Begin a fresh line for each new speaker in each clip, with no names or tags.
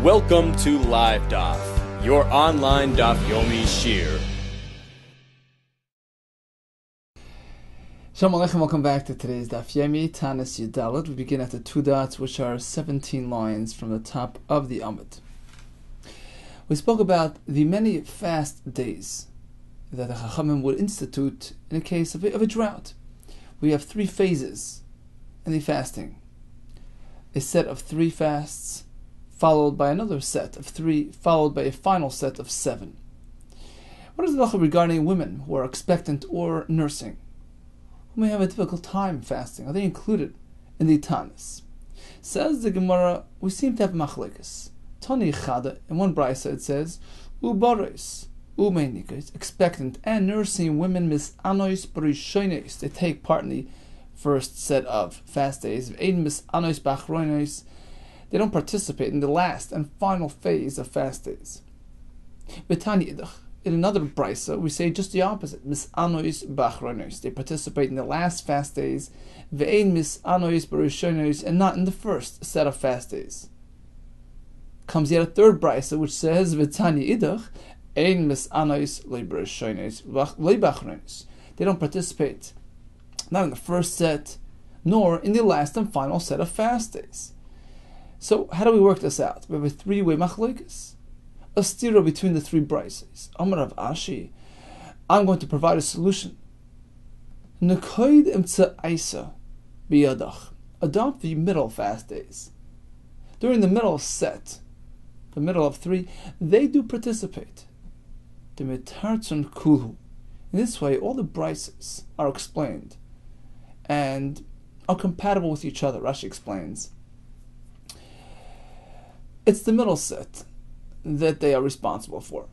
Welcome to Live Daf, your online Daf Yomi Shir.
Shalom Aleichem, welcome back to today's Daf Yomi, Taanis Yudalit. We begin at the two dots, which are 17 lines from the top of the Amud. We spoke about the many fast days that the Chachamim would institute in a case of a drought. We have three phases in the fasting. A set of 3 fasts, followed by another set of 3, followed by a final set of 7. What is the halacha regarding women who are expectant or nursing, who may have a difficult time fasting? Are they included in the Taanis? Says the Gemara, we seem to have machlekes. Tani chada, in one brisa it says, ubaris, umeinikos, expectant and nursing women mis-anois barishoines, they take part in the first set of fast days. Ein mis-anois bachroines, they don't participate in the last and final phase of fast days. Betani idach, in another brisa, we say just the opposite. Mis-anois bachroines, they participate in the last fast days. Ve'ein mis-anois barishoines, and not in the first set of fast days. Comes yet a third brisa which says Betani idach, ein mis-anois barishoines leibachroines. They don't participate, not in the first set, nor in the last and final set of fast days. So, how do we work this out? We have a 3-way machlekes, a stira between the 3 brises. Amar Rav Ashi, I'm going to provide a solution. Nekoid emtsa biyadach, adopt the middle fast days. During the middle set, the middle of 3, they do participate. The mitartzon kulhu. In this way, all the brises are explained and are compatible with each other. Rashi explains. It's the middle set that they are responsible for.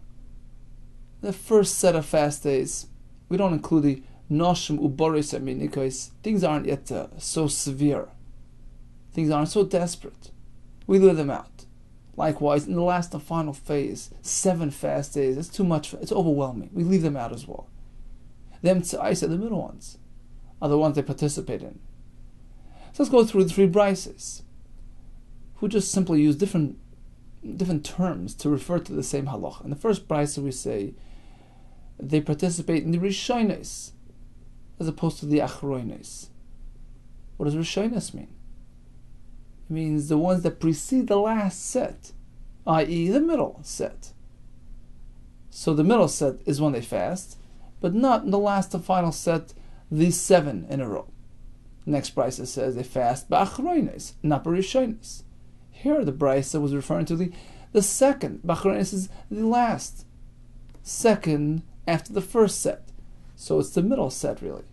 The first set of fast days, we don't include the noshim uboris aminikos. Things aren't yet so severe. Things aren't so desperate. We leave them out. Likewise, in the last and final phase, 7 fast days, it's too much, it's overwhelming. We leave them out as well. Them tza'is are the middle ones, are the ones they participate in. So let's go through the 3 brises, who just simply use different terms to refer to the same halacha. In the first brisa we say they participate in the rishonos as opposed to the achronos. What does rishonos mean? It means the ones that precede the last set, i.e. the middle set. So the middle set is when they fast, but not in the last and final set, these 7 in a row. Next brisa says they fast ba'achronos, not b'rishonos. Here the brisa was referring to the second. Bachronis is the last, second after the first set. So it's the middle set really.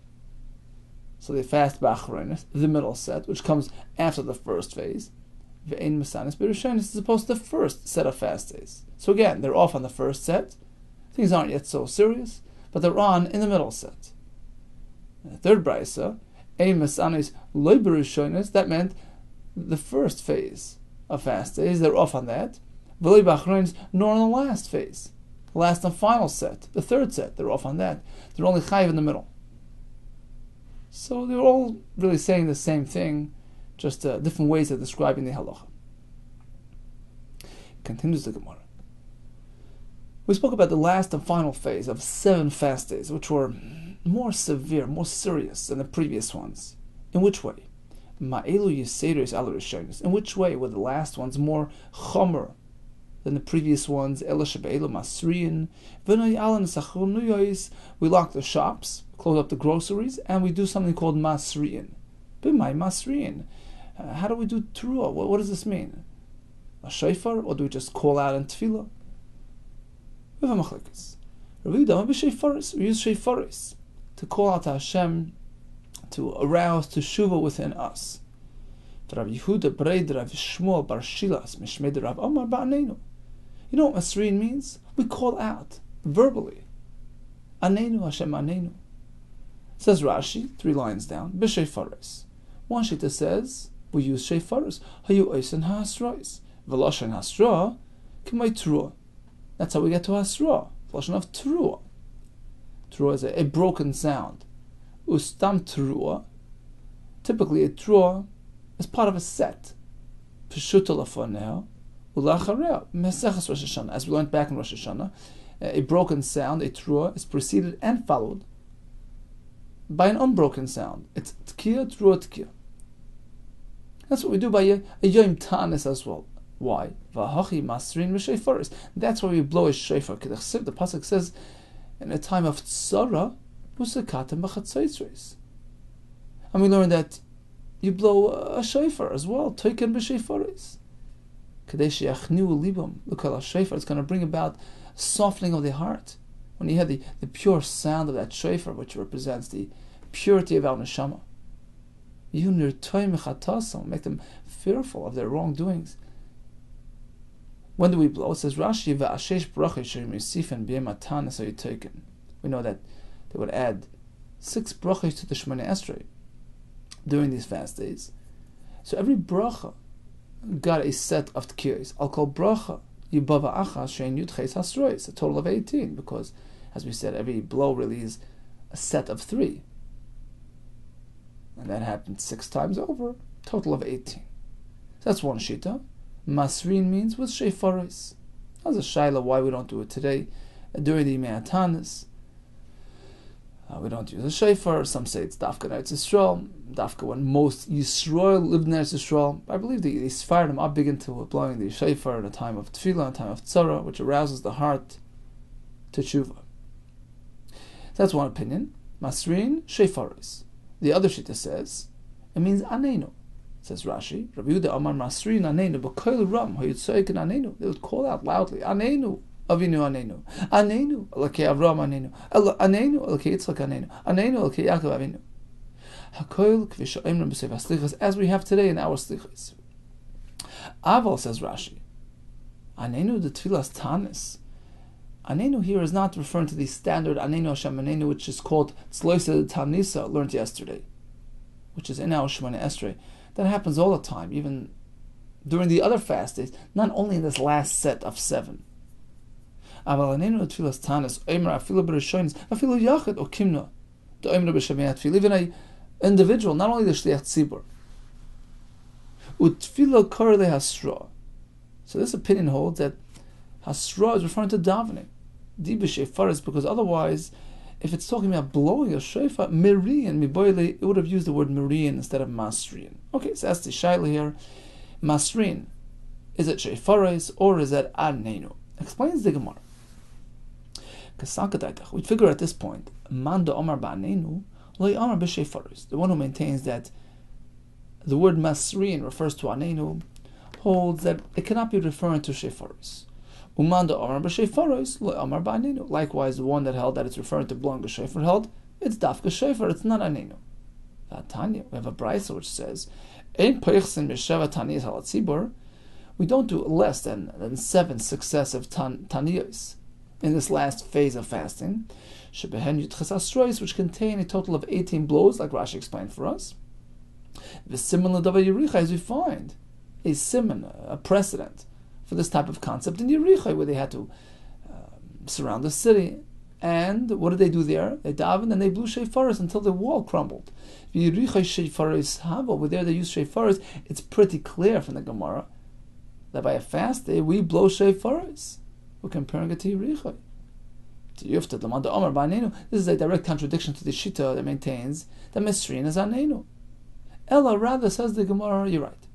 So they fast bachronis, the middle set, which comes after the first phase. Ve'ein misanis b'rishonis is opposed to the first set of fast days. So again, they're off on the first set. Things aren't yet so serious, but they're on in the middle set. And the third brisa, ein misanis lo b'rishonis, that meant the first phase of fast days, they're off on that. Nor on the last phase, the last and final set, the third set, they're off on that. They're only chayiv in the middle. So they're all really saying the same thing, just different ways of describing the halacha. Continues the Gemara. We spoke about the last and final phase of 7 fast days, which were more severe, more serious than the previous ones. In which way? In which way were the last ones more chomer than the previous ones? We lock the shops, close up the groceries, and we do something called masriin. How do we do teruah? What does this mean? A shofar, or do we just call out in tefillah? We have a machlekes. We use shofaris to call out to Hashem, to arouse to teshuva within us. Rabbi Yehuda Shmuel bar Shilas mishmei Rav Omar ba'aneinu. You know what masriin means? We call out verbally. Aneinu Hashem aneinu. Says Rashi 3 lines down. B'shefaris. One shita says we use shefaris. Hayu oisen ha'asrois. V'loshen hasra k'may teruah. That's how we get to hasra. Loshen of teruah. Teruah is a broken sound. Ustam teruah. Typically a teruah is part of a set. Peshuta lafoneo, ulachareh mesechas Rosh Hashanah. As we learned back in Rosh Hashanah, a broken sound, a trua, is preceded and followed by an unbroken sound. It's tkiya, trua, tkiya. That's what we do by a yom Taanis as well. Why? V'hachi masrin v'sheifaris. That's why we blow a shofar. The pasuk says, in a time of tzara, usakatem b'chatzaitzreis. And we learn that you blow a shofar as well. Toiken b'sheifaris. Kadesh yachniu libam. Look at a shofar. It's going to bring about softening of the heart. When you hear the pure sound of that shofar, which represents the purity of our neshama. Make them fearful of their wrongdoings. When do we blow? It says Rashi we know that they would add 6 brachos to the Shemona Esrei during these fast days. So every bracha got a set of tkiyos. I'll call bracha Yibava Achas Shein Yud Ches Hasrois, a total of 18, because, as we said, every blow really is a set of 3. And that happened 6 times over, total of 18. So that's one shita. Masrin means with sheifaris. That's a shaila why we don't do it today. During the Taanis, we don't use a shofar. Some say it's dafka Eretz Yisrael. Dafka when most Yisrael lived in Eretz Yisrael. I believe the Sfardim are big into blowing the shofar at a time of tefillah, a time of tzara, which arouses the heart to tshuva. That's one opinion. Masrin, shefaris. The other shita says it means anenu. Says Rashi, Rabbi Yehuda Amar Masrin anenu, b'koil ram hayutzoikin anenu. They would call out loudly, anenu. Avinu anenu, anenu, elokei Avram anenu, anenu, elokei Yitzchak anenu, anenu, elokei Yaakov avinu. Hakoil k'vi she'omrim b'sefer slichos, as we have today in our slichos. Aval, says Rashi, anenu the tefillas Taanis. Anenu here is not referring to the standard anenu Hashem anenu, which is called tzloisa Taanisa, learned yesterday, which is in our Shemona Esrei. That happens all the time, even during the other fast days, not only in this last set of 7. Even an individual, not only the shliach tzibur. So this opinion holds that hasra is referring to davening. Di b'sheifaris, because otherwise, if it's talking about blowing a shofar, mirian, miboile, it would have used the word mirian instead of masrian. Okay, so that's the shaila here. Masrin, is it sheifaris or is it anenu? Explains the Gemara. We figure at this point, Manda Omar Ba'anenu, Loi Omar B'Sheifaris. The one who maintains that the word Masrin refers to Anenu holds that it cannot be referring to Sheifaris. Umanda Omar B'Sheifaris, Loi Omar Ba'anenu. Likewise, the one that held that it's referring to blowing a shofar held, it's Dafka Shofar, it's not Anenu. Tanya, we have a brisa which says, Ein Peichsin B'Sheva Taanis Halatzibur. We don't do less than 7 successive Taniyos in this last phase of fasting, which contain a total of 18 blows, like Rashi explained for us. The similar Davar Yericha, as we find a simon, a precedent for this type of concept in Yericha, where they had to surround the city. And what did they do there? They davened and they blew sheifaris until the wall crumbled. Yericha sheifaris hava, where there they use sheifaris. It's pretty clear from the Gemara that by a fast day we blow sheifaris. We're comparing it to Yericha. This is a direct contradiction to the Shita that maintains that Mesrin is Anenu. Ella rather, says the Gemara, you're right.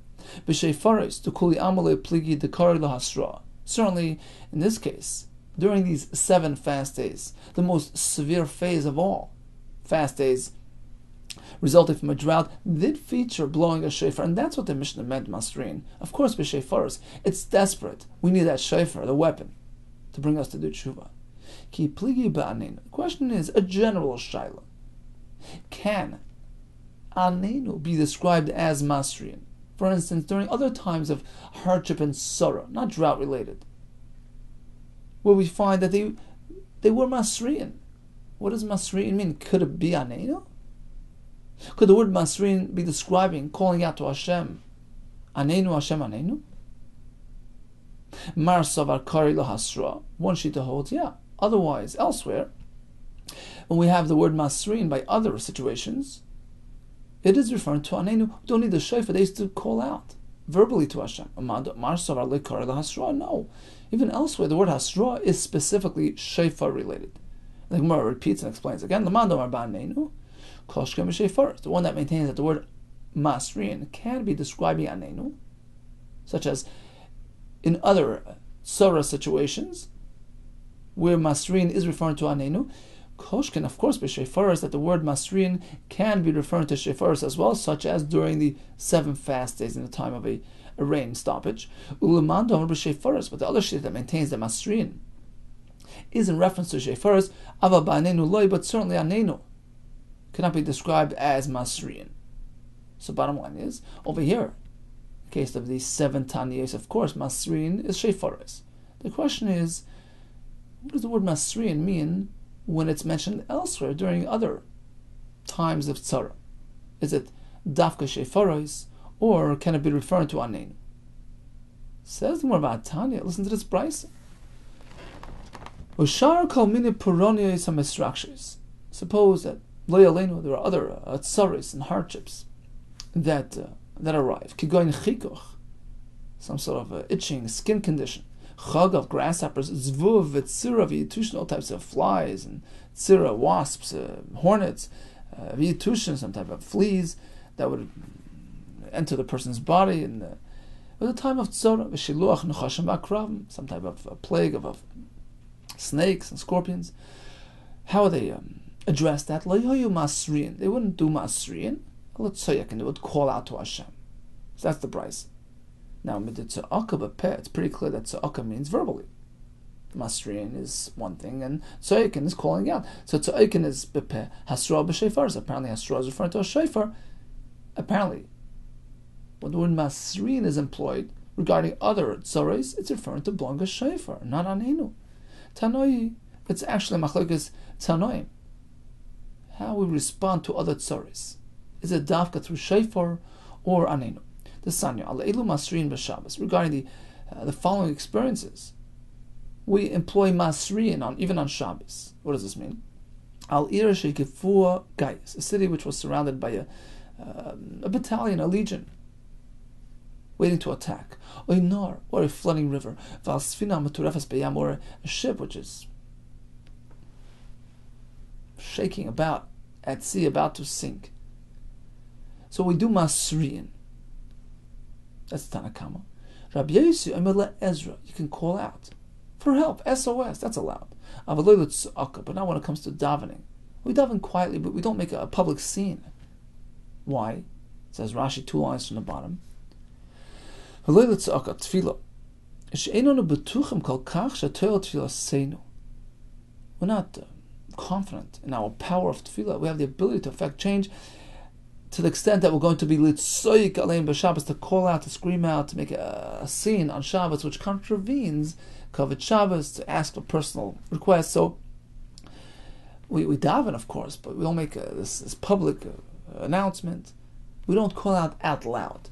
B'sheifaris to kuli amale pligi dekari lahasra. Certainly, in this case, during these 7 fast days, the most severe phase of all fast days, resulting from a drought, did feature blowing a shofar, and that's what the Mishnah meant, Masrin. Of course, b'sheifaris, it's desperate. We need that shofar, the weapon, to bring us to do tshuva. Ki pligi ba'anenu. The question is a general shaila. Can anenu be described as masrian? For instance, during other times of hardship and sorrow, not drought related, where we find that they were masrian. What does masrian mean? Could it be anenu? Could the word masrian be describing, calling out to Hashem, anenu Hashem anenu? Mar savar kari lahasra. One shita holds, yeah. Otherwise, elsewhere, when we have the word masrin by other situations, it is referring to anenu. We don't need the shofar. They used to call out. verbally to Hashem. No. Even elsewhere, the word hasra is specifically shofar related. The Gemara repeats and explains again. The one that maintains that the word masrin can be describing anenu, such as in other tzara situations, where masrin is referring to anenu. Kosh can, of course, be shefaras, that the word masrin can be referring to shefaras as well, such as during the 7 fast days in the time of a rain stoppage. Ulamando be shefaras, but the other shit that maintains that masrin is in reference to shefaras, ava ba'anenu loy, but certainly anenu cannot be described as masrin. So bottom line is, over here, in the case of these 7 Taanis, of course, masrin is shefaras. The question is, what does the word masrin mean when it's mentioned elsewhere during other times of tzara? Is it dafka shefaros, or can it be referring to anenu? Says more about Tanya. Listen to this brisa. Suppose that lo yaleinu, there are other tzaros and hardships that arrive. Kigoyin chikuch, some sort of itching skin condition. Chag of grasshoppers, zvuv, v'tzira, v'yitushin, all types of flies, and tzira, wasps, hornets, v'yitushin, some type of fleas that would enter the person's body. And at the time of tzara, v'shiluach, nechashim, v'akravim, some type of plague of snakes and scorpions. How would they address that? Lo yoyu masrin, they wouldn't do masrin, and they would call out to Hashem. So that's the price. Now, it's pretty clear that tza'aka means verbally. Masrin is one thing, and tza'akin is calling out. So tza'akin is bepeh, hasra b'shefar. So apparently hasra is referring to a shofar. Apparently, when the word masrin is employed regarding other tzaros, it's referring to blowing a shofar, not anenu. Tanoi, it's actually machlokes tanoim. How we respond to other tzaros. Is it dafka through shofar or anenu? The Sanya, Elu Masrin b'Shabbos, regarding the following experiences. We employ Masrin even on Shabbos. What does this mean? Al Ir Sheikifua Gaius, a city which was surrounded by a battalion, a legion, waiting to attack. Oinar, or a flooding river. Val Sfina Maturefas Beyam, or a ship which is shaking about at sea, about to sink. So we do Masrin. That's Tanakama. Rabbi Yehuda Ezra, you can call out for help, SOS, that's allowed. But now when it comes to davening, we daven quietly, but we don't make a public scene. Why? It says Rashi 2 lines from the bottom. We're not confident in our power of tefillah. We have the ability to affect change to the extent that we're going to be litzoyik aleim b'Shabbos, to call out, to scream out, to make a scene on Shabbos which contravenes Kavod Shabbos, to ask for personal requests. So we daven, of course, but we don't make this public announcement. We don't call out loud.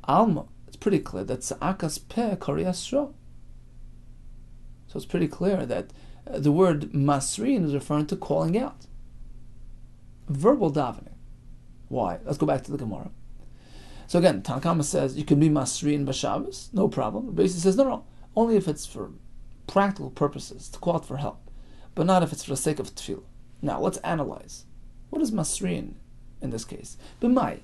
Alma, it's pretty clear that Sa'akas Peh Kari Yasra. So it's pretty clear that the word Masrin is referring to calling out. Verbal davening. Why? Let's go back to the Gemara. So again, Tanakama says you can be Masrin b'Shabbos, no problem. But he says no, only if it's for practical purposes, to call out for help, but not if it's for the sake of tefillah. Now let's analyze. What is Masrin in this case? B'mai,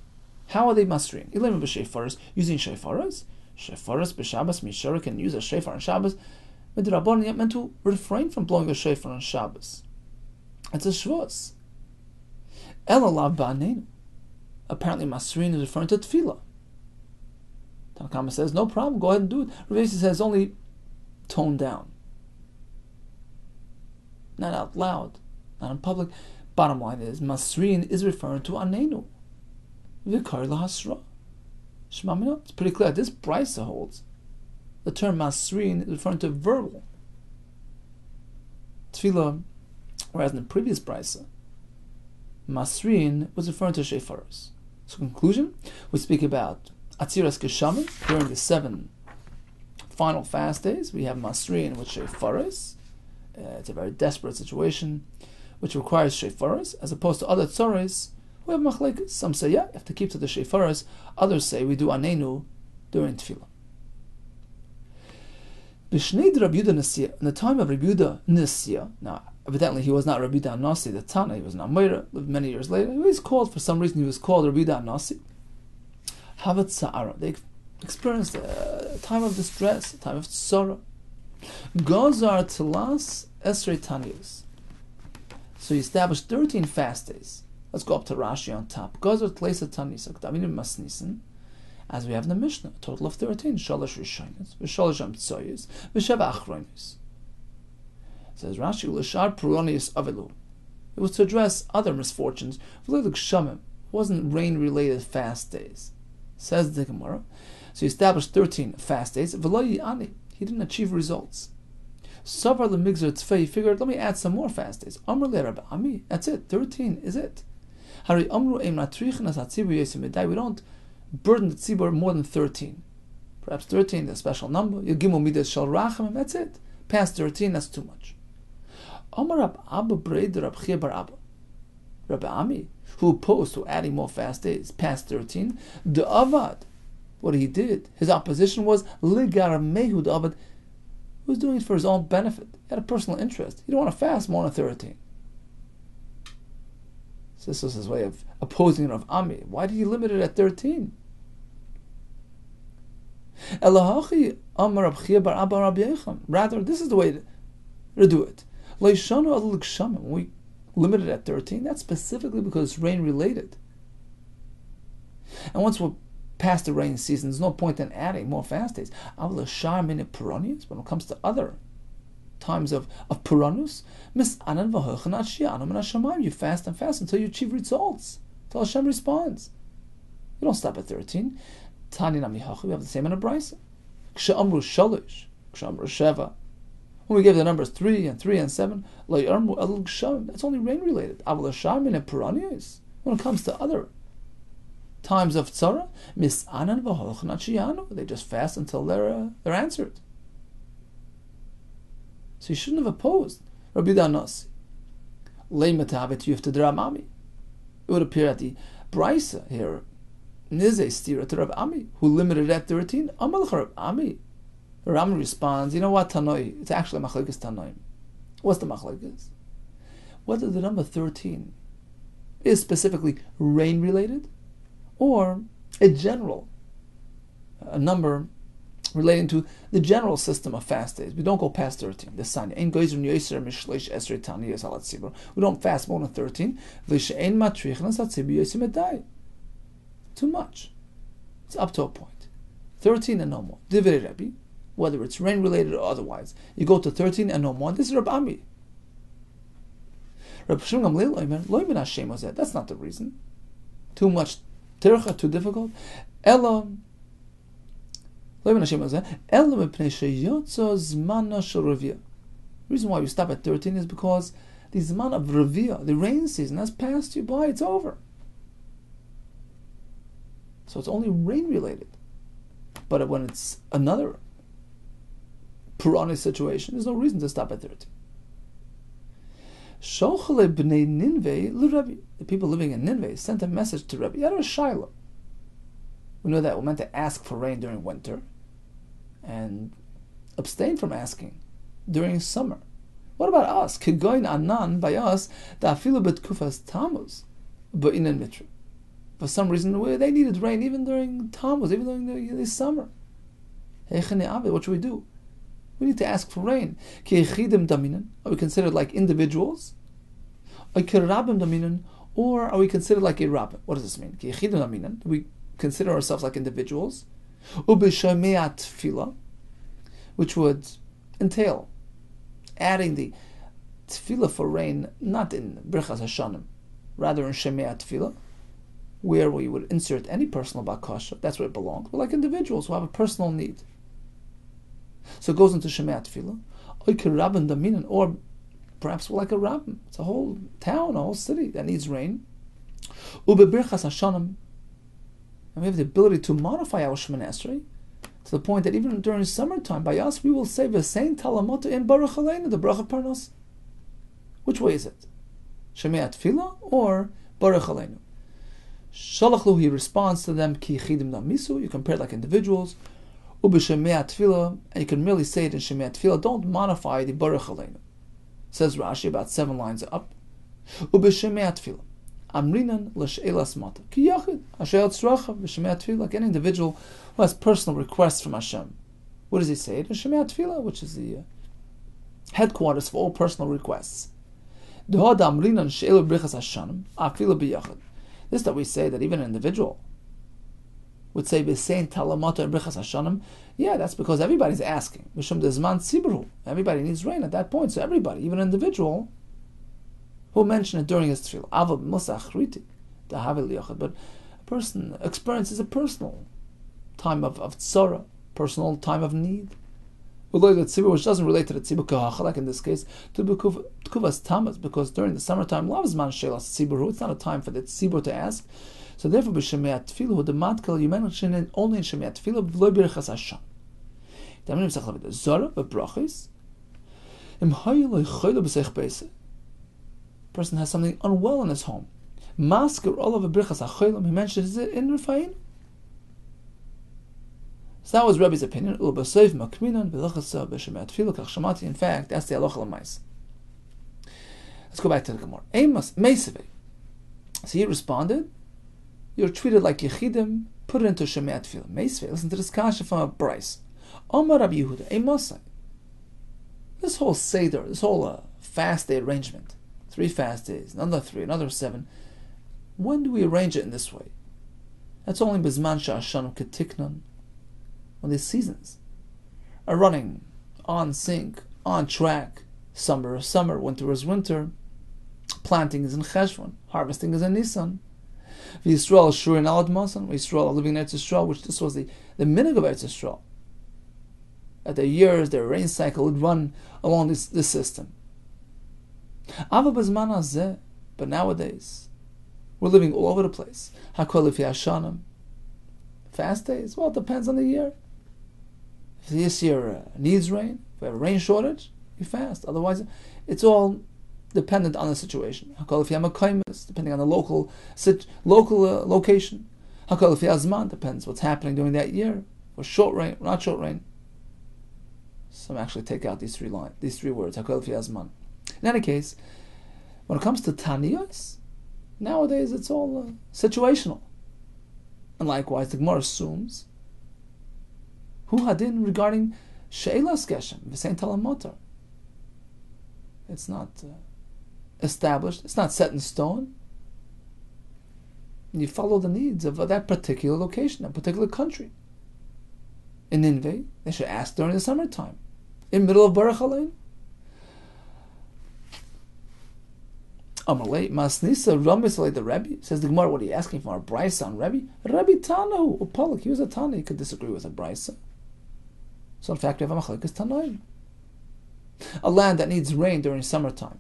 how are they Masrin? Ilim b'shefaras, using shefaras. Shefaras b'Shabbos, Mishara can use a shofar on Shabbos. Midrabban, yet meant to refrain from blowing a shofar on Shabbos. It's a shvus. Elalav ba'anenu. Apparently Masrin is referring to tefillah. Tanakama says, no problem, go ahead and do it. Rabbi Yehuda says, only tone down. Not out loud, not in public. Bottom line is, Masrin is referring to anenu. V'kari lahasra. Shema mina. It's pretty clear. This brisa holds. The term Masrin is referring to verbal tefillah, whereas in the previous brisa, Masrin was referring to shefaros. So conclusion, we speak about Atziras Geshamim during the 7 final fast days. We have Masrin with shefaros. It's a very desperate situation which requires shefaros, as opposed to other tzaros. We have machlekes. Some say, yeah, you have to keep to the shefaros. Others say we do anenu during tefillah. B'shnei Rabbi Yehuda Nasiya, in the time of Rabbi Yehuda Nasiya, now evidently he was not Rabbi Yehuda Nasi, the Tana, he was an Amayra, lived many years later. He was called, for some reason he was called Rabbi Yehuda Nasi. Havat Sa'ara, they experienced a time of distress, a time of tzara. Gozar Telas Esrei Taniyos. So he established 13 fast days. Let's go up to Rashi on top. Gozar Telas Taniyos, Akdaminim Masnisin, as we have in the Mishnah, a total of 13. Shalosh Rishonos, V'shalosh Amtsoyos, V'sheva Achronos. Says Rashi, L'shar Puronius Avelu. It was to address other misfortunes. It wasn't rain-related fast days. Says the Gemara. So he established 13 fast days. He didn't achieve results. Savar Lemigzer Tzvei, he figured, let me add some more fast days. Amr Le Rabbi Ami, that's it. 13 is it. Hari Amru Eim Natrichnas Hatzibu Yesim Medai. We don't burden the tzibur more than 13. Perhaps 13 is a special number. Yegimu Midas Shal Rachamim, that's it. Past 13, that's too much. Amar Rab Abba Breid Rab Chia Bar Abba. Rabbi Ami, who opposed to adding more fast days past 13, the Avad, what he did, his opposition was Ligar Mehu the Avad, he was doing it for his own benefit. He had a personal interest. He didn't want to fast more than 13. So this was his way of opposing Rav Ami. Why did he limit it at 13? Rather, this is the way to do it. When we limit it at 13, that's specifically because it's rain related. And once we're past the rain season, there's no point in adding more fast days. When it comes to other times of Puranus, you fast and fast until you achieve results, until Hashem responds. You don't stop at 13. We have the same in a Brisa. When we give the numbers 3 and 7, that's only rain related. When it comes to other times of tzara, they just fast until they're answered. So you shouldn't have opposed Rabbi Yehuda Nasi. It would appear at the Brisa here, Nizeh Stira to Rabbi Ami, who limited it at 13. Amalch Rabbi Ami. Rabbi Ami responds, you know what, Tanoi? It's actually Machlekes Tanoim. What's the Machlekes? Whether the number 13 is specifically rain related or a number relating to the general system of fast days. We don't go past 13. The sign. We don't fast more than 13. Too much. It's up to a point. 13 and no more. Divrei Rabbi, whether it's rain related or otherwise. You go to 13 and no more. This is Rabbi Ami. Rabbi Shimon Gamliel, Hashem was that. That's not the reason. Too much tircha, too difficult. Ella. The reason why we stop at 13 is because the Zman of Revia, the rain season, has passed you by, it's over. So it's only rain related. But when it's another Puranic situation, there's no reason to stop at 13. The people living in Nineveh sent a message to Rabbi Yehuda Kessler. We know that we're meant to ask for rain during winter and abstain from asking during summer. What about us? Kigoin anan by us, da'afilu betkufas Tammuz, ba'inen mitra. For some reason, they needed rain even during Tammuz, even during the summer. What should we do? We need to ask for rain. Are we considered like individuals? Or are we considered like a rabbin? What does this mean? Do we consider ourselves like individuals? Which would entail adding the tefillah for rain, not in Birchas Hashanim, rather in Shemei Tefillah, where we would insert any personal bakasha, that's where it belongs, but like individuals who have a personal need. So it goes into Shemei Tefillah, or perhaps we're like a rabbin. It's a whole town, a whole city that needs rain. Birchas Hashanim, and we have the ability to modify our Shemoneh Esrei to the point that even during summertime, by us, we will say V'sein Talamotu in Baruch Aleinu, the Baruch Parnas. Which way is it? Shemei Tefillah or Baruch Aleinu? Shalachlu, he responds to them, ki yichidim namisu, you compare it like individuals. Ub'shemei tefillah, and you can merely say it in shemei tefillah. Don't modify the baruch aleinu. Says Rashi about 7 lines up. Ub'shemei tefillah, amrinan l'she'elas mata, ki yachid, asher tzracha b'shemei tefillah, like any individual who has personal requests from Hashem. What does he say? In shemei tefillah, which is the headquarters for all personal requests. This that we say that even an individual would say b'sein talamata and brichas hashanim, yeah, that's because everybody's asking. Everybody needs rain at that point, so everybody, even an individual, will mention it during his tefillah. But a person experiences a personal time of tzara, personal time of need, which doesn't relate to the tzibur kahacha, like in this case, to tkuvas tamas, because during the summertime, lav's man shelas tzibur, it's not a time for the tzibur to ask. So therefore, b'shemei tefillah, the matkal, you mention it only in shemei tefillah, v'lo b'rechas Hashem. Daminim sech levid zara v'brachis. Im hayu lo yichaylo b'seich beise. Person has something unwell in his home. Masker all of b'rechas hachaylam. He mentions it in Refaim. So that was Rabbi's opinion. In fact, that's the halacha l'mais. Let's go back to the Gemara. So he responded, you're treated like Yechidim, put it into Shemei Tefillah. Meisvei, listen to this kasha from a Bryce. Omar Rabbi Yehuda, Masai. This whole Seder, this whole fast day arrangement, 3 fast days, another 3, another 7, when do we arrange it in this way? That's only Bizman Sha'ashanum Ketiknon, when the seasons are running on sync, on track. Summer is summer, winter is winter. Planting is in Cheshvan, harvesting is in Nisan. Yisrael is sure in Alad Masan. Yisrael are living in Eretz Yisrael, which this was the minig of Eretz Yisrael. At their years, their rain cycle would run along this system. But nowadays, we're living all over the place. Hakol Lefi Hashanim. Fast days? Well, it depends on the year. If this year needs rain, if we have a rain shortage, you fast. Otherwise, it's all dependent on the situation. Depending on the local location. Depends what's happening during that year. For short rain, or not short rain. Some actually take out these 3 words. In any case, when it comes to Taanis, nowadays it's all situational. And likewise, the Gemara assumes who hadin regarding she'elas geshem v'sein talamotar. It's not established. It's not set in stone. And you follow the needs of that particular location, that particular country. In Nineveh, they should ask during the summertime, in the middle of Baruch Alein. Amalei Masnisa Ramisalei the Rebbe says the Gemara. What are you asking for? A brisa on Rebbe? Rebbe Tanahu Upalik. He was a Tana. He could disagree with a brisa. So in fact, we have a machlekes Tanaim. A land that needs rain during summertime.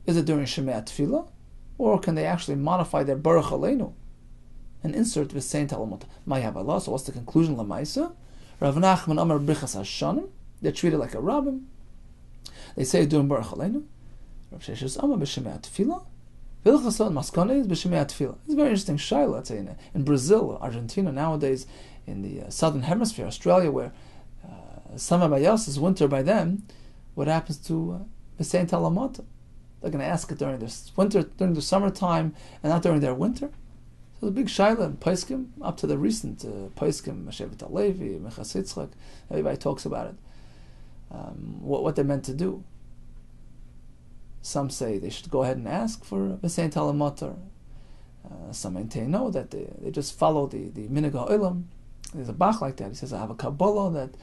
Is it during Shemei Tefillah, or can they actually modify their Baruch Aleinu and insert v'sein talamot? Ma'yav. So what's the conclusion? Lamaisa Rav Nachman Amar Brichas Hashanim. They're treated like a rabbin. They say during Baruch Aleinu. Rav Sheshes Amar b'Shemei Tefillah. V'ilchasot Maskane is b'Shemei Tefillah. It's a very interesting shayla. Let's say in Brazil, Argentina nowadays, in the southern hemisphere, Australia, where summer by us is winter by them. What happens to v'sein talamot? They're going to ask it during this winter, during the summertime, and not during their winter. So the big shayla in Paiskim, up to the recent Paiskim, Mashevet Alevi, Mechas Yitzchak, everybody talks about it. What they're meant to do. Some say they should go ahead and ask for v'sein talamotar. Some maintain no, that they just follow the minig ha'olam. There's a Bach like that. He says, I have a Kabbalah that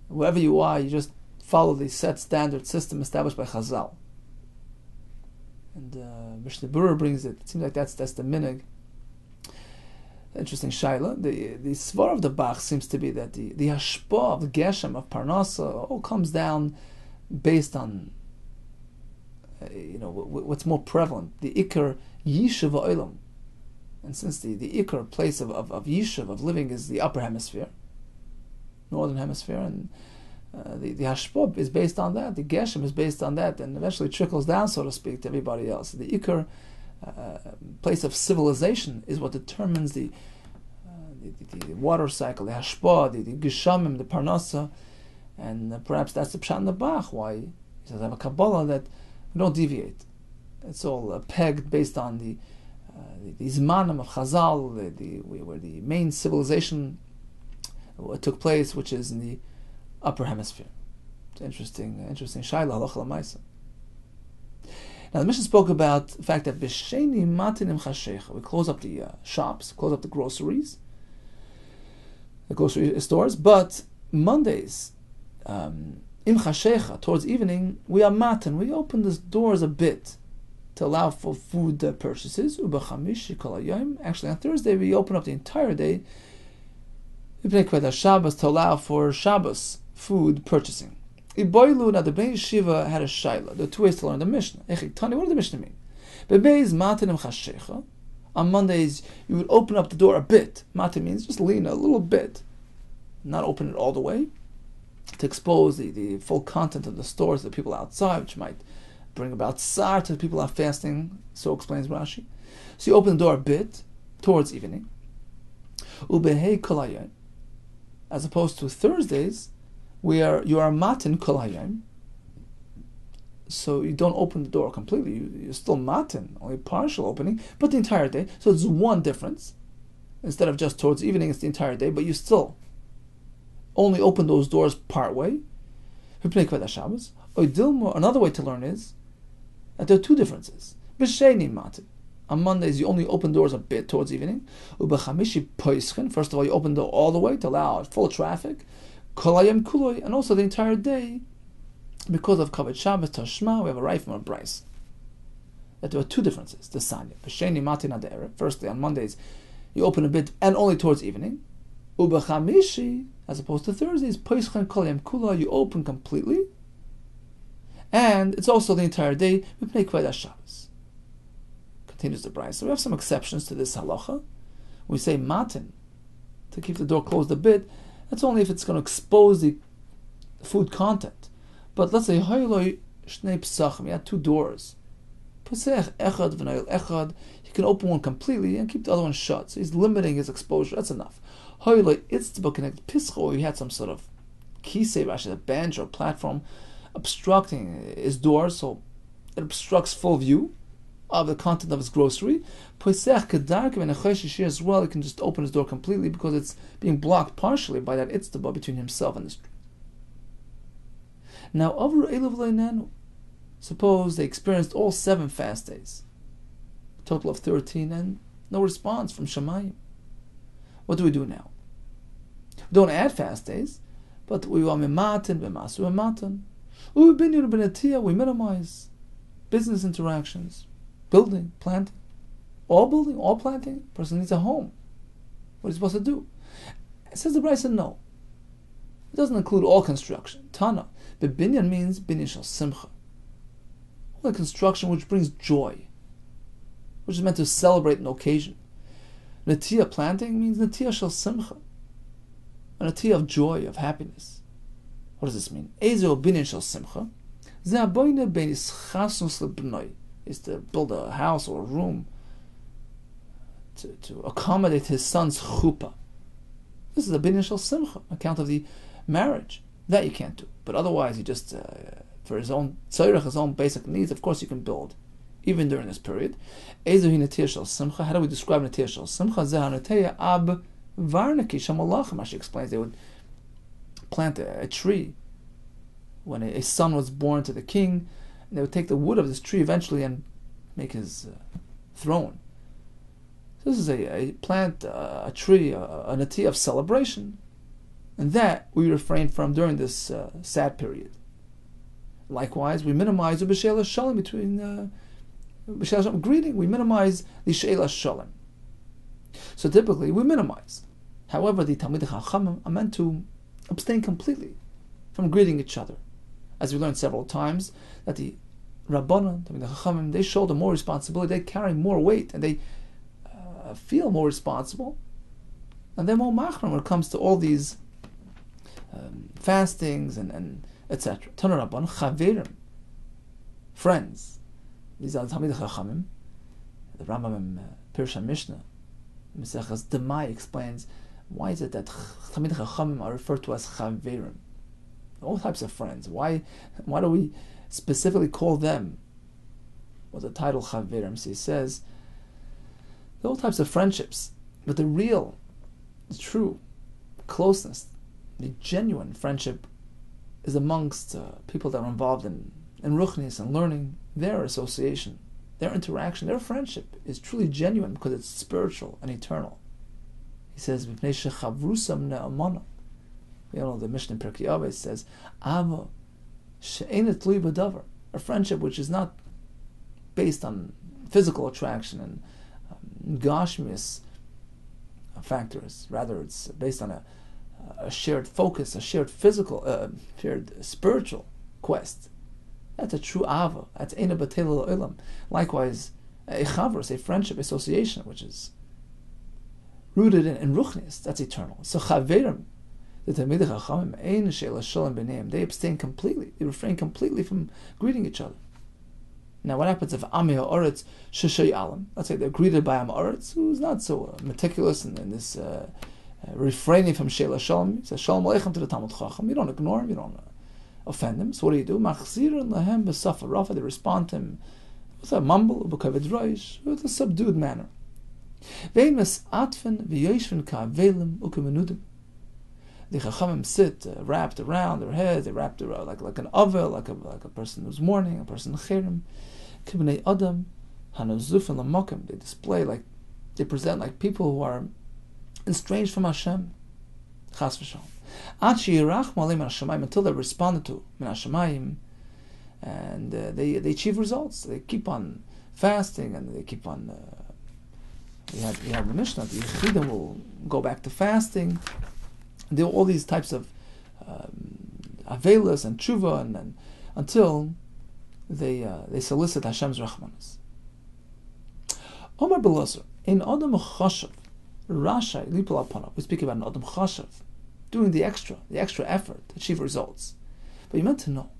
wherever you are, you just follow the set standard system established by Chazal. And Mishnah Berurah brings it. It seems like that's the minig. Interesting shaila. The svar of the Bach seems to be that the hashpah of the geshem of Parnasa all comes down based on what's more prevalent, the ikar yishuv ha'olam. And since the ikar place of yishuv, of living, is the upper hemisphere, northern hemisphere, and the hashpah is based on that, the geshem is based on that, and eventually trickles down, so to speak, to everybody else. The ikar place of civilization is what determines the water cycle, the hashpah, the geshamim, the parnasa, and perhaps that's the pshat in the Bach, why he says I have a Kabbalah that we don't deviate. It's all pegged based on the Zmanim of Chazal, where the main civilization took place, which is in the upper hemisphere. It's interesting shayla halacha l'maisa. Now the Mishnah spoke about the fact that b'sheni matinim chashecha, we close up the shops, close up the groceries, the grocery stores, but Mondays, im chashecha, towards evening, we are matin, we open the doors a bit to allow for food purchases. Ubachamishi kol hayom. Actually, on Thursday we open up the entire day. Shabbos to allow for Shabbos food purchasing. Iboilu, now the Bnei Yeshiva had a shayla. There are two ways to learn the Mishnah. Tani, what does the Mishnah mean? Bebeis matinim chashecha. On Mondays you would open up the door a bit. Matin means just lean a little bit, not open it all the way, to expose the full content of the stores to the people outside, which might bring about tsar to the people out fasting. So explains Rashi. So you open the door a bit towards evening. Ubehei kol hayom. As opposed to Thursdays, where you are matin kol hayom, so you don't open the door completely. You're still matin, only partial opening, but the entire day. So it's one difference. Instead of just towards evening, it's the entire day, but you still only open those doors part way. Another way to learn is that there are two differences. B'sheni matin. On Mondays, you only open doors a bit towards evening. First of all, you open the door all the way to allow full traffic. And also the entire day, because of Kavod Shabbos Tashma, we have a right from a Bryce. That there are two differences. The Sanya. B'sheni matin ad erev. Firstly, on Mondays, you open a bit and only towards evening. Ubechamishi, as opposed to Thursdays, you open completely. And it's also the entire day. We play Kavod Shabbos. Continues the Bryce. So we have some exceptions to this halacha. We say matin, to keep the door closed a bit. That's only if it's going to expose the food content. But let's say you had two doors. He can open one completely and keep the other one shut. So he's limiting his exposure. That's enough. You had some sort of kisei, a bench or platform obstructing his door, so it obstructs full view of the content of his grocery. As well, he can just open his door completely because it's being blocked partially by that itztaba between himself and the street. Now, suppose they experienced all 7 fast days, a total of 13, and no response from Shamayim. What do we do now? We don't add fast days, but we we minimize business interactions, building, planting, all planting. Person needs a home. What is he supposed to do? It says the Brisa, no. It doesn't include all construction. Tana. But binyan means binyan shel simcha. Only construction which brings joy, which is meant to celebrate an occasion. Natiyah planting means natiyah shel simcha, a natiyah of joy, of happiness. What does this mean? Ezo binyan shel simcha. Ze aboyne ben ischasnus lebnoi, is to build a house or a room to accommodate his son's chuppah. This is a binyan shel simcha, account of the marriage. That you can't do. But otherwise, you just, for his own tzorech, his own basic needs, of course you can build, even during this period. Ezo hi natiyah shel simcha. How do we describe natiyah shel simcha? Ze hanatiyah ab varnaki shamalachim. As she explains, they would plant a tree when a son was born to the king, and they would take the wood of this tree eventually and make his throne. So this is a plant, a tree, a natiyah of celebration, and that we refrain from during this sad period. Likewise, we minimize the b'sheila shalom between greeting. We minimize the sheila shalom. So typically, we minimize. However, the Talmidei Chachamim are meant to abstain completely from greeting each other, as we learned several times that the Rabbanan, Talmidei Chachamim, they shoulder more responsibility, they carry more weight, and they feel more responsible, and they're more machron when it comes to all these fastings and etc. Tanu Rabban, chaverim, friends. These are the Talmidei Chachamim. the Rambam in Pirush Mishnah, Mesechas Demai, explains why is it that Talmidei Chachamim are referred to as Chaverim, all types of friends. Why do we specifically call them with the title Chaverim? So he says all types of friendships, but the real, the true closeness, the genuine friendship is amongst people that are involved in ruchnis and learning. Their association, their interaction, their friendship is truly genuine because it's spiritual and eternal. He says, the Mishnah in Pirkei Avos says, Ava she'enet tluy b'davar, a friendship which is not based on physical attraction and gashmius factors. Rather, it's based on a shared focus, a shared physical, shared spiritual quest. That's a true ava. That's eina b'teil olam. Likewise, a chavros, a friendship, association, which is rooted in ruchnis, that's eternal. So chaverim, the Talmidei Chachamim, ein she'ela shalom b'neim, they abstain completely, they refrain completely from greeting each other. Now, what happens if Ami Ha'aretz Sheshay Alam? Let's say they're greeted by Am Ha'aretz, who's not so meticulous in this refraining from Sheila Shalom. He says Shalom Aleichem to the Talmud Chacham. You don't ignore him, you don't offend him. So what do? Machzirin Lahem B'Safa Rafa. They respond to him with a mumble, B'Kaved Reish, with a subdued manner. Ve'in Mes'atfen V'Yoshven Ka'avelim U'Kemenudim. The Chachamim sit wrapped around their heads. They wrapped around like an avel, like a person who's mourning, a person chirim. Kibnei Adam Hanuzuf and Lamokim. They display they present like people who are estranged from Hashem. Chas v'shalom. Ad she'yirach ma'aleim min hashamayim, until they're responded to min hashamayim, and they achieve results. They keep on fasting and they keep on. We have the Mishnah. The Yechidim will go back to fasting. Do all these types of avelas and tshuva, and until they solicit Hashem's rachmanis. Omar Belazar, in Adam Chashav, Rashai Lipol Alpanav. We speak about an Adam Chashav doing the extra effort to achieve results. But you meant to know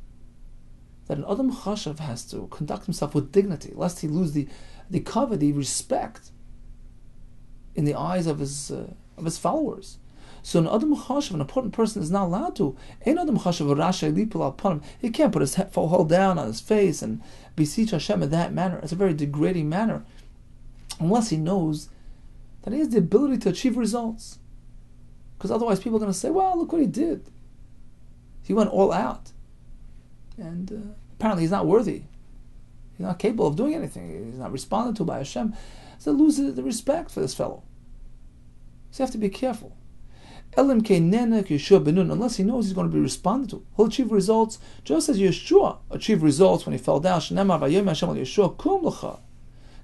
that an Adam Chashav has to conduct himself with dignity, lest he lose the kavod, the respect in the eyes of his followers. So an Adam Chashav, an important person, is not allowed to. Ein Adam Chashav Rashai Lipol Alpanav. He can't put his head down on his face and beseech Hashem in that manner. It's a very degrading manner, unless he knows that he has the ability to achieve results. Because otherwise people are going to say, well, look what he did. He went all out. And apparently he's not worthy. He's not capable of doing anything. He's not responded to by Hashem. So lose the respect for this fellow. So you have to be careful. Unless he knows he's going to be responded to. He'll achieve results just as Yeshua achieved results when he fell down.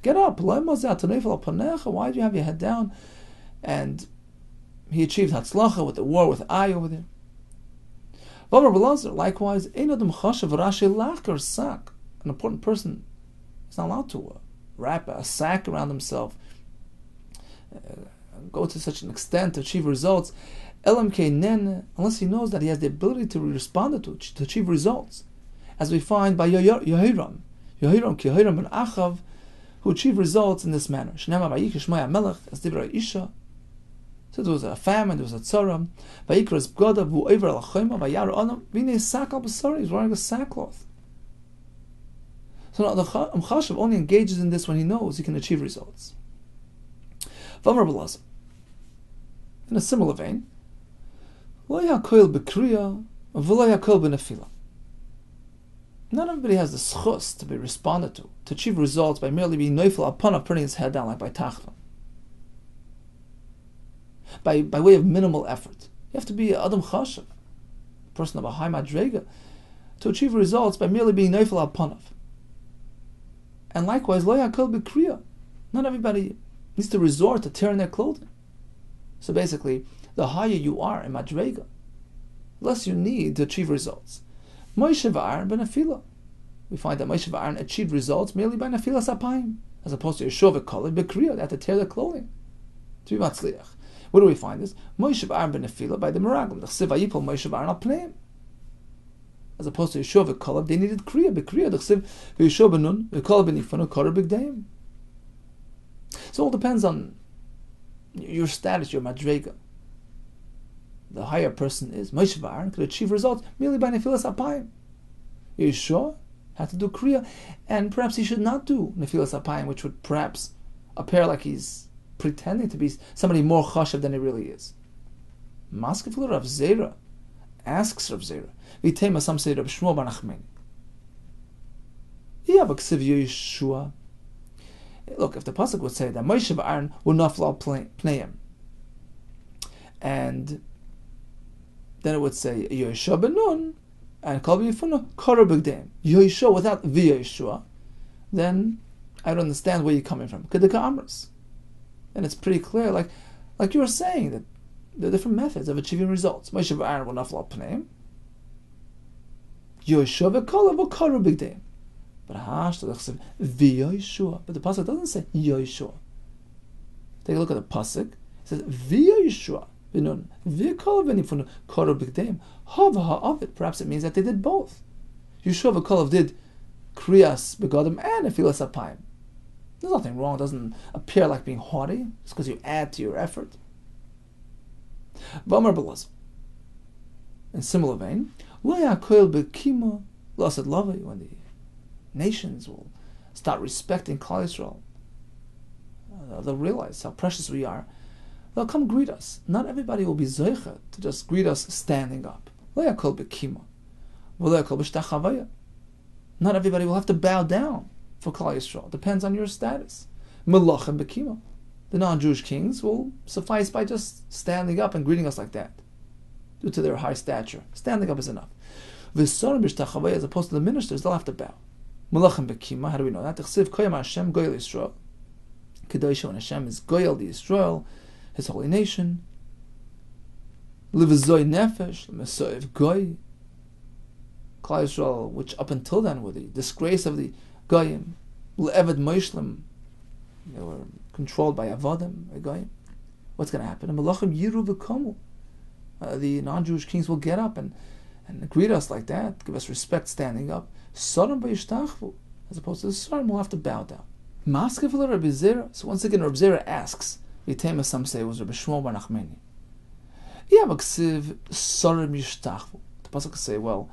Get up. Why do you have your head down? And he achieved Hatzlacha with the war with Ai over there. Likewise, an important person is not allowed to wrap a sack around himself, go to such an extent to achieve results, unless he knows that he has the ability to respond to achieve results. As we find by Yehiram ben Achav, who achieved results in this manner. As Divrei Isha, so there was a famine, there was a tzara. He's wearing a sackcloth. So now the Chashav only engages in this when he knows he can achieve results. In a similar vein, not everybody has the schus to be responded to achieve results by merely being neufel upon of putting his head down like by tachva. By way of minimal effort. You have to be Adam Chashav, a person of a high madrega, to achieve results by merely being neufel upon of. And likewise, lo yakol b'kriya. Not everybody needs to resort to tearing their clothing. So basically, the higher you are in madrega, the less you need to achieve results. Moshe v'Aaron b'nefila. We find that Moshe v'Aaron achieved results merely by nefilas apayim, as opposed to Yeshua v'Kaleh b'kriya. They had to tear their clothing to be matzliach. Where do we find this? Moshe v'Aaron b'nefila by the meraglim. The chsiv vayipol Moshe v'Aaron al pneim. As opposed to Yeshua v'Kaleh, they needed kriya b'kriya. The chsiv v'Yeshua b'nun v'Kaleh b'nifanu karer b'gdeim. So it all depends on your status, your madrega. The higher person is, Moshe Aaron could achieve results merely by nefilas apayim. Yeshua had to do kriya, and perhaps he should not do nefilas apayim, which would perhaps appear like he's pretending to be somebody more chashav than he really is. Maskefil Rav Zera asks Rav Zera, Vitema, some say Rav Shmuel bar Nachmani. Yeshua. Look, if the pasuk would say that Moshe Aaron would not fall pneim, and then it would say Yeshua ben Nun and Kol Yifuna Kara B'Gdeim. Yeshua without the Yeshua, then I don't understand where you're coming from. Kedeka Amras. And it's pretty clear, like you were saying, that there are different methods of achieving results. Moshe Aaron will not fall pneim. Yeshua v'Kol Kara B'Gdeim. But Yeshua. But the pasuk doesn't say Yeshua. Take a look at the pasuk. It says Yeshua. Perhaps it means that they did both. Yeshua v'Kolav did kriyas begadim and nefilas apayim. There's nothing wrong. It doesn't appear like being haughty. It's because you add to your effort. V'amar b'laz. In similar vein, lo yakoil b'kima lasad lavai, when the nations will start respecting Klal Yisrael, they'll realize how precious we are. They'll come greet us. Not everybody will be zoicha to just greet us standing up. Lo yakol b'kima, v'lo yakol b'shtachavaya. Not everybody will have to bow down for Klal Yisrael. Depends on your status. Melachim b'kima. The non-Jewish kings will suffice by just standing up and greeting us like that, due to their high stature. Standing up is enough. V'sorim b'shtachavaya, as opposed to the ministers, they'll have to bow. Melachim b'kima. How do we know that? T'chsiv koyam Hashem goyel Yisrael. Kedosh, when Hashem is goyel the Yisrael, His holy nation. Livazoi nefesh, l'mesoev goy. Klal Yisrael, which up until then were the disgrace of the goyim, l'eved moishlim, they were controlled by avodim, by goyim. What's going to happen? Melachim yiru v'komu. The non-Jewish kings will get up and greet us like that, give us respect standing up. Sorim b'yishtachvu, as opposed to the sorim will have to bow down. Maskefil Rabbi Zera. So once again, Rabbi Zera asks. Vitema, some say it was Rabbi Shmuel bar Nachmani. Yavaksiv sorim yishtachvu. The pasuk could say, well,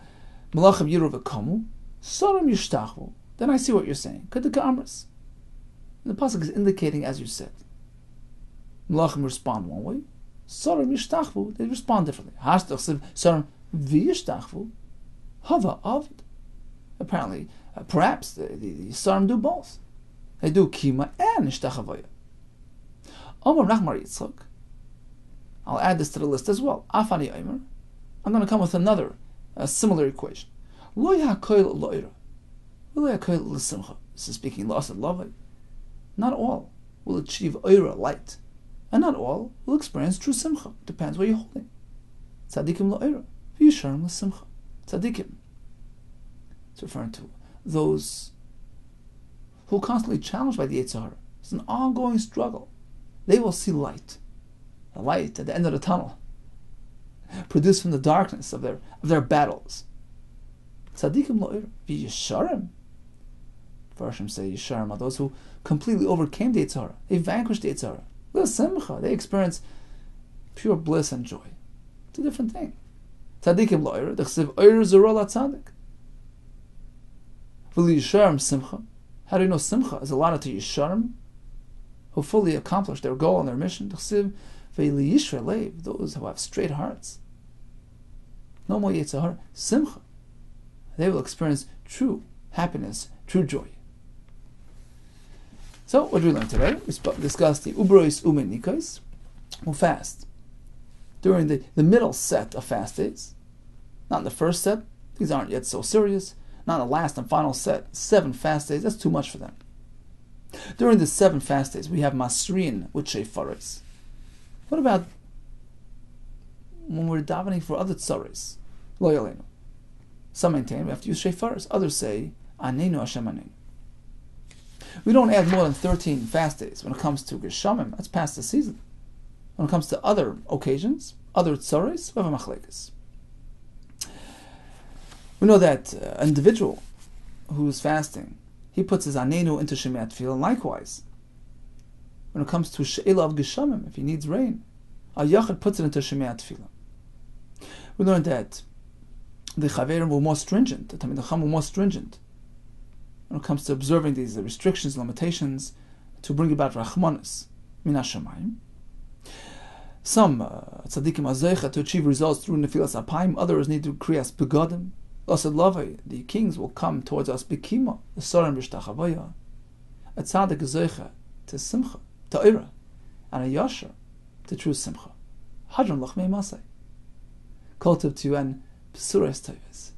Melachim yiru v'komu, sorim yishtachvu. Then I see what you're saying. Kedeka Amras. The pasuk is indicating, as you said, Melachim respond one way, sorim yishtachvu, they respond differently. Hashtachsiv sorim v'yishtachvu, hava avid. Apparently, perhaps the sorim do both. They do kima and ishtachavaya. Omar Nachmar Yitzchak. I'll add this to the list as well. Afani Omer. I'm going to come with another similar equation. Lo yakoil lo'ira. Lo yakoil l'simcha. This is speaking la'asad lavai. Not all will achieve oira, light. And not all will experience true simcha. Depends where you're holding. Tzadikim lo'ira. V'yisharim l'simcha. Tzadikim. It's referring to those who are constantly challenged by the Yetzer Hara. It's an ongoing struggle. They will see light, a light at the end of the tunnel, produced from the darkness of their battles. Tzadikim lo'ir v'yisharim. Farshim say yisharim are those who completely overcame the Yetzer Hara. They vanquished the Yetzer Hara. L'simcha, they experience pure bliss and joy. It's a different thing. Tzadikim lo'ir d'chsiv oir zero l'tzadik. V'l'yisharim simcha. How do you know simcha is allotted to yisharim, who fully accomplish their goal and their mission? Those who have straight hearts. No more Yetzer Hara. Simcha. They will experience true happiness, true joy. So, what did we learn today? We discussed the Ubrois Umenikais, who fast during the middle set of fast days. Not in the first set, these aren't yet so serious. Not in the last and final set, 7 fast days, that's too much for them. During the 7 fast days, we have Masrin with Sheifaris. What about when we're davening for other tzaris? Lo yaleinu. Some maintain we have to use Sheifaris. Others say, Aneinu Hashem Aneinu. We don't add more than 13 fast days when it comes to Geshamim. That's past the season. When it comes to other occasions, other tzaris, we have a machlekes. We know that an individual who is fasting, he puts his Aneinu into Shemiyat Tefillah, and likewise, When it comes to she'ela of geshamim, if he needs rain, a yachid puts it into shemei tefillah. We learned that the chaverim were more stringent, the Talmidei Chacham were more stringent when it comes to observing these restrictions, limitations, to bring about rachmanis min hashamayim. Some tzaddikim are to achieve results through nefilas apayim, others need to kriyas begadim. L'asad lavai, the kings will come towards us b'kima, the sorim b'shtachavaya. A tzaddik is zeicha to simcha, to ira, and a yasher to true simcha. Hadron lachmei masay. Kol tov to you and B'suras Tovos.